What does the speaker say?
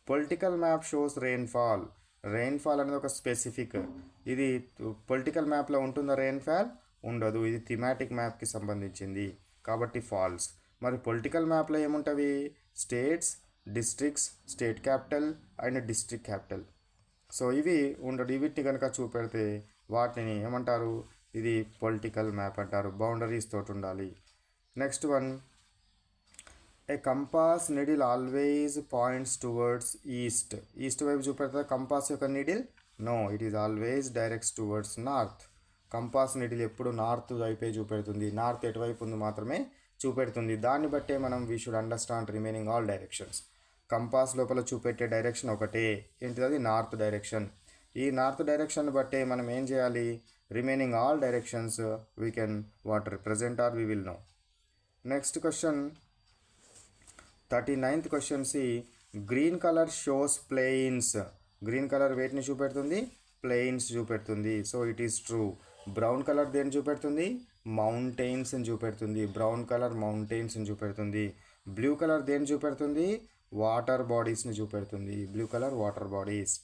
Political map shows rainfall. Rainfall అనేది ఒక specific. ఇది పొలిటికల్ మ్యాప్లో ఉంటుందా రెయిన్ఫాల్? ఉండదు. ఇది థిమాటిక్ మ్యాప్కి సంబంధించింది కాబట్టి ఫాల్స్. మరి పొలిటికల్ మ్యాప్లో ఏముంటవి? States, districts, state capital and district capital. So ఇవి ఉండదు. వీటిని కనుక చూపెడితే వాటిని ఏమంటారు? ఇది పొలిటికల్ మ్యాప్ అంటారు. బౌండరీస్ తోటి ఉండాలి. Next one, a compass needle always points towards east. East వైపు చూపెడతా కంపాస్ యొక్క needle? No, it is always directs towards north. Compass needle ఎప్పుడు నార్త్ వైపే చూపెడుతుంది. నార్త్ ఎటువైపు ఉంది మాత్రమే చూపెడుతుంది. దాన్ని బట్టే మనం we should understand remaining all directions. Compass లోపల చూపెట్టే డైరెక్షన్ ఒకటే, ఏంటిది? అది నార్త్ డైరెక్షన్. ఈ నార్త్ డైరెక్షన్ బట్టే మనం ఏం చేయాలి? Remaining all directions we can what represent or we will know. Next question 39th question C green colour shows plains. Green colour వేటిని చూపెడుతుంది? ప్లెయిన్స్ చూపెడుతుంది. So it is true. Brown colour దేన్ని చూపెడుతుంది? మౌంటైన్స్ని చూపెడుతుంది. బ్రౌన్ కలర్ మౌంటైన్స్ని చూపెడుతుంది. Blue colour దేన్ని చూపెడుతుంది? Water బాడీస్ని చూపెడుతుంది. Blue colour water bodies.